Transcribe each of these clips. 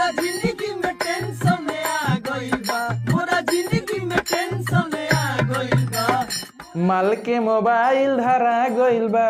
मोरा जिंदगी में टेंशन आ गइल बा, मोरा जिंदगी में टेंशन आ गइल बा। माल के मोबाइल धरा गइल बा,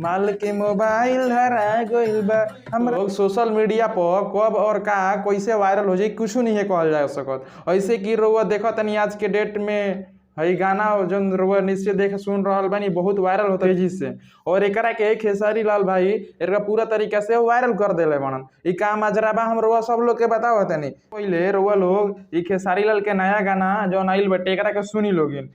माल के मोबाइल धरा गइल बा। हम लोग सोशल मीडिया पर कब और का कैसे वायरल हो जाए कुछ नहीं है कहल जा सकत। ऐसे कि रउआ देखो तनी आज के डेट में हई गाना जो रउआ निश्चय देख सुन रहल बानी बहुत वायरल होता तेजी से, और एकरा के खेसारी लाल भाई एकरा पूरा तरीका से वायरल कर देले बनन। ई का माजरा बा हम रउआ सब लोग के बताओ तनी। पहिले रउआ लोग ई खेसारी लाल के नया गाना जो आइल बाटे एकरा के सुनी लोगिन।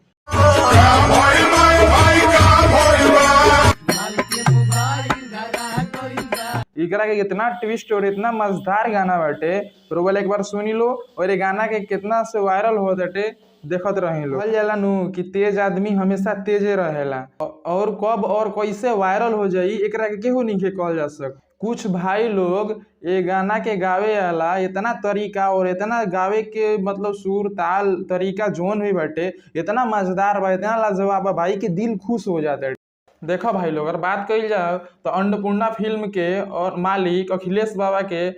एकरा के कितना ट्विस्ट और इतना मजेदार गाना बाटे, रउआ एक बार सुनी लो और ये गाना के कितना से वायरल हो बाटे देखत रही लो। कहल जाला नु कि तेज आदमी हमेशा तेजे रहेला, और कब और कैसे वायरल हो जाई एकरा के केहू नहीं के कहल जा सक। कुछ भाई लोग ये गाना के गावे वाला इतना तरीका और इतना गावे के मतलब सुर ताल तरीका जोन भी बाटे इतना मजेदार बा, इतना लाजवाब बा भाई के दिल खुश हो जाता है। देखो भाई लोग अगर बात कही जाए तो अन्नपूर्णा फिल्म के और मालिक अखिलेश बाबा के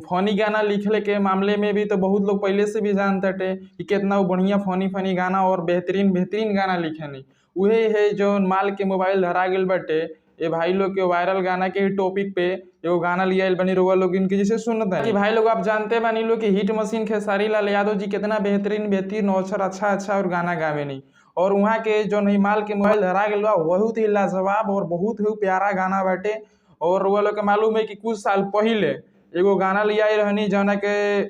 फनी गाना लिखले के मामले में भी तो बहुत लोग पहले से भी जानते थे कि कितना वो बढ़िया फनी गाना और बेहतरीन गाना लिखेनी। उहे है जो माल के मोबाइल धरा गेल बाटे ये भाई लोग के वायरल गाना के ही टॉपिक पे एगो गाना लिया बनी रउआ लोग इनके जैसे सुनते हैं कि भाई लोग आप जानते बानी लोग कि हिट मशीन खेसारी लाल यादव जी कितना बेहतरीन और अच्छा और गाना गावे नहीं, और वहाँ के जो नहीं माल के मोबाइल धरा गेल बा बहुत ही लाजवाब और बहुत ही प्यारा गाना बाटे। और रउआ लोग के मालूम है कि कुछ साल पहले एगो गाना लिया रहनी जौना के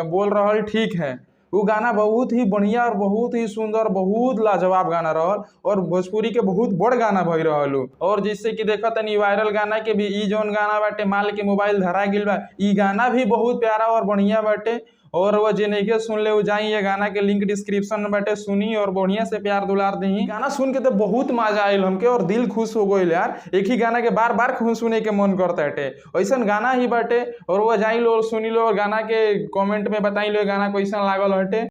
बोल रहल ठीक है, वो गाना बहुत ही बढ़िया और बहुत ही सुंदर बहुत लाजवाब गाना रहल और भोजपुरी के बहुत बड़ गाना भई रहल। और जिससे कि देखो तनी वायरल गाना के भी ई जौन गाना बाटे माल के मोबाइल धरा गिल बा ई गाना भी बहुत प्यारा और बढ़िया बाटे। और वो जे नहीं सुन ले जाई ये गाना के लिंक डिस्क्रिप्शन में बाटे सुनी और बढ़िया से प्यार दुलार दी। गाना सुन के तो बहुत मजा आयल हमके और दिल खुश हो गई यार, एक ही गाना के बार बार सुने के मन करता है ऐसा गाना ही बाटे। और वो जाई लो सुनी लो और गाना के कमेंट में बताई लो गाना कैसा लागल हटे।